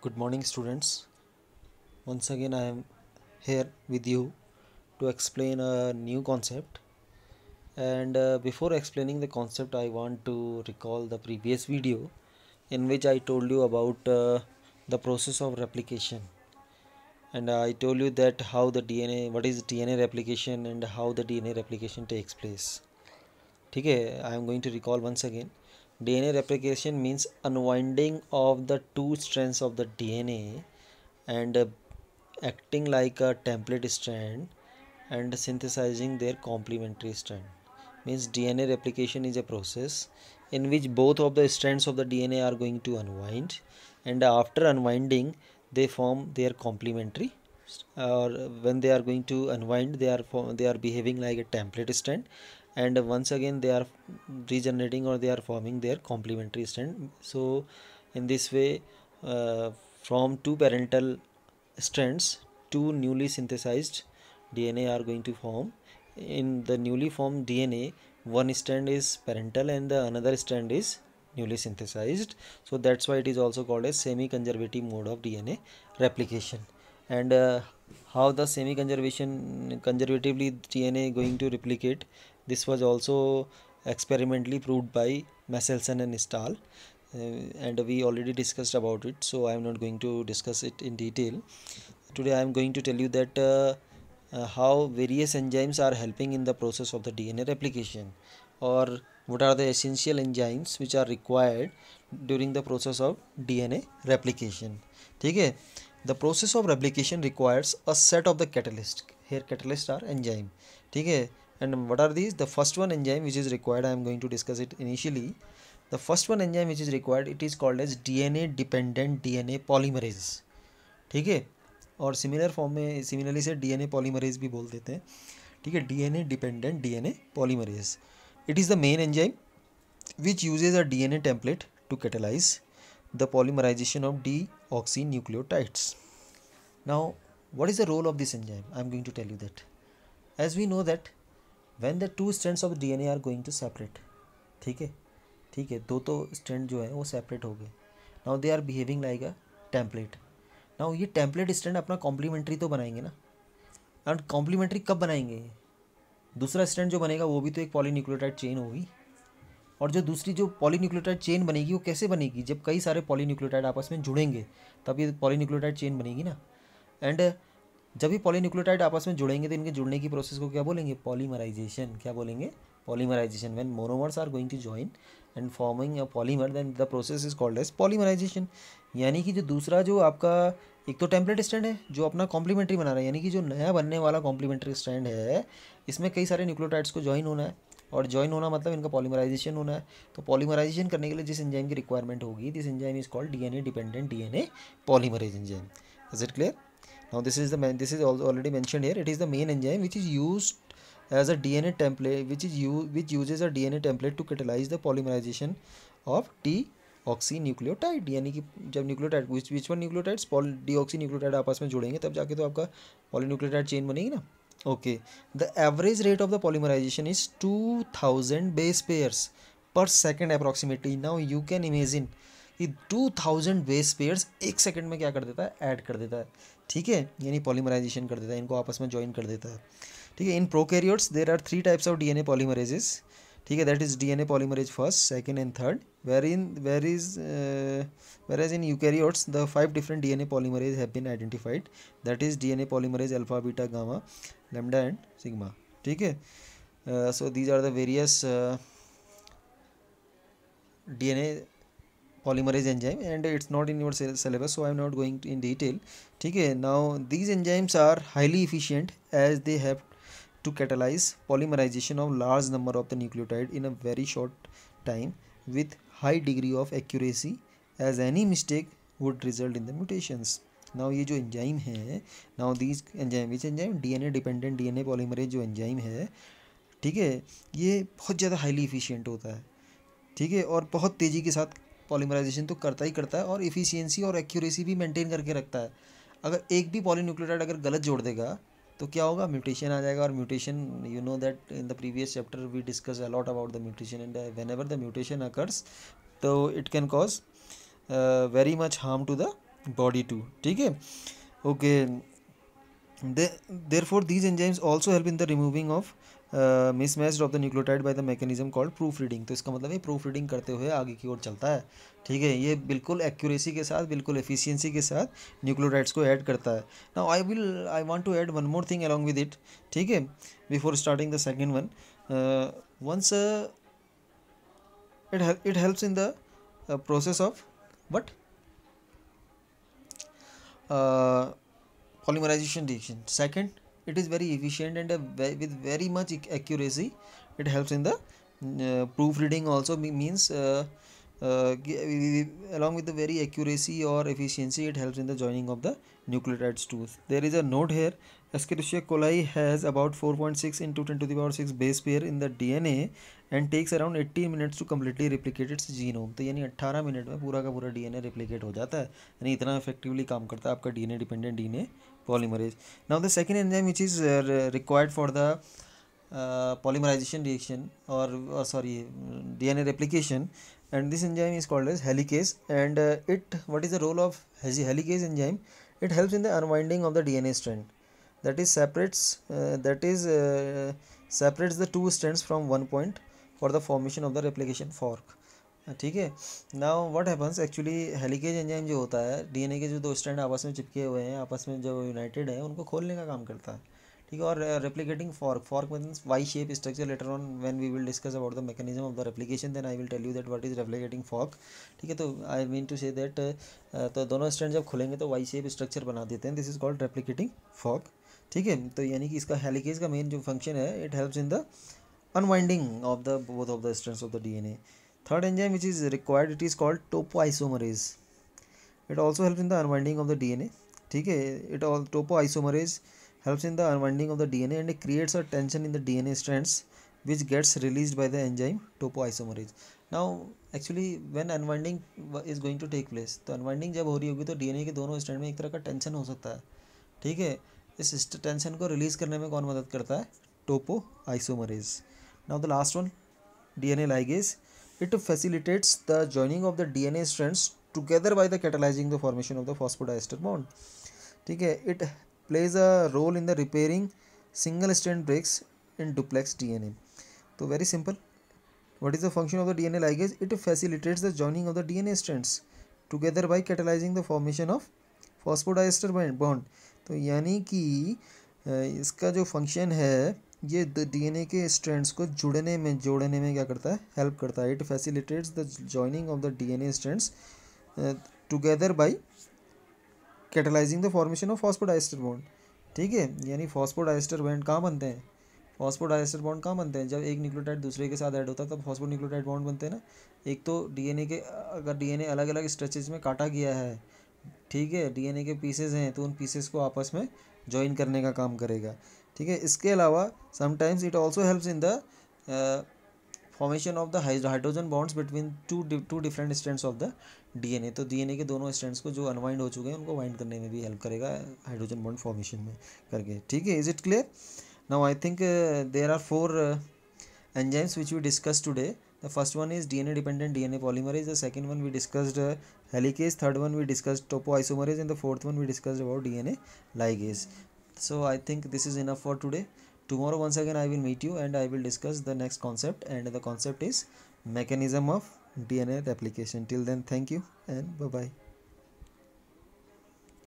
Good morning, students. Once again, I am here with you to explain a new concept. And before explaining the concept, I want to recall the previous video in which I told you about the process of replication. And I told you that how the DNA, what is DNA replication, and how the DNA replication takes place. Okay, I am going to recall once again. DNA replication means unwinding of the two strands of the DNA and acting like a template strand and synthesizing their complementary strand. Means DNA replication is a process in which both of the strands of the DNA are going to unwind, and after unwinding they form their complementary, or when they are going to unwind they are behaving like a template strand, and once again they are regenerating or they are forming their complementary strand. So in this way, from two parental strands, two newly synthesized DNA are going to form. In the newly formed DNA, one strand is parental and the another strand is newly synthesized. So that's why it is also called a semi-conservative mode of DNA replication. And how the conservatively DNA going to replicate, this was also experimentally proved by Messelson and Stahl. And we already discussed about it, so I am not going to discuss it in detail. Today I am going to tell you that how various enzymes are helping in the process of the DNA replication, or what are the essential enzymes which are required during the process of DNA replication. Okay, the process of replication requires a set of the catalysts. Here catalysts are enzyme. Okay, and what are these? The first one enzyme which is required, I am going to discuss it initially. The first one enzyme which is required, it is called as DNA dependent DNA polymerase. ठीक है, और similar form में similarly से DNA polymerase भी बोल देते हैं. ठीक है, DNA dependent DNA polymerase, it is the main enzyme which uses a DNA template to catalyze the polymerization of deoxynucleotides. Now, what is the role of this enzyme? I am going to tell you that. As we know that when the two strands of DNA are going to separate, ठीक है, ठीक है, दो तो strand जो है वो separate हो गए. Now they are behaving like a template. Now ये टेम्पलेट स्ट्रैंड अपना कॉम्प्लीमेंट्री तो बनाएंगे ना. एंड कॉम्प्लीमेंट्री कब बनाएंगे? दूसरा स्ट्रैंड जो बनेगा वो भी तो एक पॉलीन्यूक्लियोटाइड चेन होगी, और जो दूसरी जो पॉलीन्यूक्लियोटाइड चेन बनेगी वो कैसे बनेगी? जब कई सारे पॉलीन्यूक्लियोटाइड आपस में जुड़ेंगे तब ये पॉलीन्यूक्लियोटाइड चेन बनेगी ना. एंड जब ये पॉलीन्यूक्लियोटाइड आपस में जुड़ेंगे तो इनके जुड़ने की प्रोसेस को क्या बोलेंगे? पॉलीमराइजेशन. क्या बोलेंगे? Polymerisation. When monomers are going to join and forming a polymer, then the process is called as polymerisation. यानी कि जो दूसरा जो आपका एक तो टेम्पलेट स्ट्रैंड है जो अपना कॉम्प्लीमेंट्री बना रहा है, यानी कि जो नया बनने वाला कॉम्प्लीमेंट्री स्ट्रैंड है इसमें कई सारे न्यूक्लियोटाइड्स को ज्वाइन होना है, और ज्वाइन होना मतलब इनका पॉलीमराइजेशन होना है. तो पॉलीमराइजेशन करने के लिए जिस एंजाइम की रिक्वायरमेंट होगी, this enzyme is called DNA dependent DNA polymerase enzyme. Is it clear? Now this is also already mentioned here. It is the main enzyme which is used as a DNA template, which uses a DNA template to catalyze the polymerization of deoxynucleotide. यानी कि जब nucleotide which one nucleotides deoxynucleotide आपस में जुड़ेंगे तब जाके तो आपका पॉलीन्यूक्लियोटाइड चेन बनेगी ना. Okay, the average rate of the polymerization is 2000 base pairs per second approximately. Now you can imagine कि 2000 बेस पेयर्स एक सेकंड में क्या कर देता है? ऐड कर देता है. ठीक है, यानी पॉलीमराइजेशन कर देता है, इनको आपस में ज्वाइन कर देता है. ठीक है, in prokaryotes there are 3 types of DNA polymerases. ठीक है, that is DNA polymerase first, second and third. whereas in eukaryotes the 5 different DNA polymerase have been identified. That is DNA polymerase alpha, beta, gamma, lambda and sigma. ठीक है, so these are the various DNA polymerase enzyme, and it's not in your syllabus, so I'm not going in detail. Okay, now these enzymes are highly efficient as they have to catalyze polymerization of large number of the nucleotide in a very short time with high degree of accuracy, as any mistake would result in the mutations. Now ये जो enzyme है, now these enzyme, which enzyme? DNA dependent DNA polymerase जो enzyme है, ठीक है, ये बहुत ज़्यादा हाईली इफिशियंट होता है. ठीक है, और बहुत तेज़ी के साथ पॉलीमराइजेशन तो करता ही करता है, और इफ़िशियंसी और एक्यूरेसी भी मेंटेन करके रखता है. अगर एक भी पॉलीन्यूक्लियोटाइड अगर गलत जोड़ देगा तो क्या होगा? म्यूटेशन आ जाएगा. और mutation, you know that in the previous chapter we discuss a lot about the mutation, and whenever the mutation occurs तो it can cause very much harm to the body too. ठीक है, okay. Therefore these enzymes also help in the removing of mismatched of the nucleotide by the mechanism called proofreading. तो इसका मतलब है proofreading करते हुए आगे की ओर चलता है, ठीक है। ये बिल्कुल एक्यूरेसी के साथ, बिल्कुल एफिशिएंसी के साथ न्यूक्लियोटाइड्स को ऐड करता है। Now I want to add one more thing along with it, ठीक है, before starting the second one. once it helps in the process of what uh, polymerization reaction. Second, it is very efficient and with very much accuracy it helps in the proofreading also, means along with the very accuracy or efficiency it helps in the joining of the nucleotides too. There is a note here, Escherichia coli has about 4.6 into 10 to the power 6 base pair in the DNA and takes around 18 minutes to completely replicate its genome. तो यानी 18 minute में पूरा का पूरा DNA replicate हो जाता है, यानी इतना effectively काम करता है आपका DNA dependent DNA polymerase. Now the second enzyme which is required for the polymerization reaction or sorry DNA replication, and this enzyme is called as helicase. And what is the role of helicase enzyme? It helps in the unwinding of the DNA strand, that is separates separates the two strands from one point for the formation of the replication fork. ठीक है। Now what happens actually, helicase enzyme जो होता है DNA के जो दो strand आपस में चिपके हुए हैं, आपस में जो यूनाइटेड हैं, उनको खोलने का काम करता है, ठीक है। और replicating fork means Y shape structure. Later on when we will discuss about the mechanism of the replication, then I will tell you that what is replicating fork, ठीक है। तो I mean to say that तो दोनों strand जब खुलेंगे तो Y shape structure बना देते हैं, this is called replicating fork, ठीक है। तो यानी कि इसका हेलिकेज का मेन जो फंक्शन है, it helps in the unwinding of the both of the strands of the DNA. Third enzyme which is required, it is called topoisomerase. It also helps in the unwinding of the DNA, ठीक है। it all topoisomerase helps in the unwinding of the DNA and it creates a tension in the DNA strands which gets released by the enzyme topoisomerase. Now actually when unwinding is going to take place, तो unwinding जब हो रही होगी तो DNA के दोनों strand में एक तरह का टेंशन हो सकता है, ठीक है। इस टेंशन को रिलीज करने में कौन मदद करता है? Topoisomerase. Now the last one, DNA ligase. It facilitates the joining of the DNA strands together by the catalyzing the formation of the phosphodiester bond. ठीक है. It plays a role in the repairing single strand breaks in duplex DNA. तो very simple. What is the function of the DNA ligase? It facilitates the joining of the DNA strands together by catalyzing the formation of phosphodiester bond. तो यानी कि इसका जो function है, ये DNA के strands को जोड़ने में क्या करता है? हेल्प करता है. It facilitates the joining of the DNA strands together by catalysing the formation of phosphodiester bond. ठीक है. यानी फॉस्फोडाइस्टर बॉन्ड कहाँ बनते हैं? फॉस्फोडाइस्टर बॉन्ड कहाँ बनते हैं? जब एक न्यूक्लियोटाइड दूसरे के साथ ऐड होता है तब फॉस्फोन्यूक्लियोटाइड बॉन्ड बनते हैं ना. एक तो डीएनए के, अगर डीएनए अलग अलग स्ट्रेचेज में काटा गया है, ठीक है, डीएनए के पीसेज हैं, तो उन पीसेस को आपस में ज्वाइन करने का काम करेगा. ठीक है. इसके अलावा sometimes it also helps in the formation of the hydrogen bonds between two different strands of the DNA. तो डीएनए के दोनों स्ट्रैंड्स को जो अनवाइंड हो चुके हैं उनको वाइंड करने में भी हेल्प करेगा हाइड्रोजन बॉन्ड फॉर्मेशन में करके. ठीक है. Is it clear? Now I think there are 4 enzymes which we discussed today. The first one is DNA dependent DNA polymerase. The second one we discussed helicase. Third one we discussed topoisomerase, and the fourth one we discussed about DNA ligase. So I think this is enough for today. Tomorrow once again I will meet you and I will discuss the next concept, and the concept is mechanism of DNA replication. Till then, thank you and bye bye.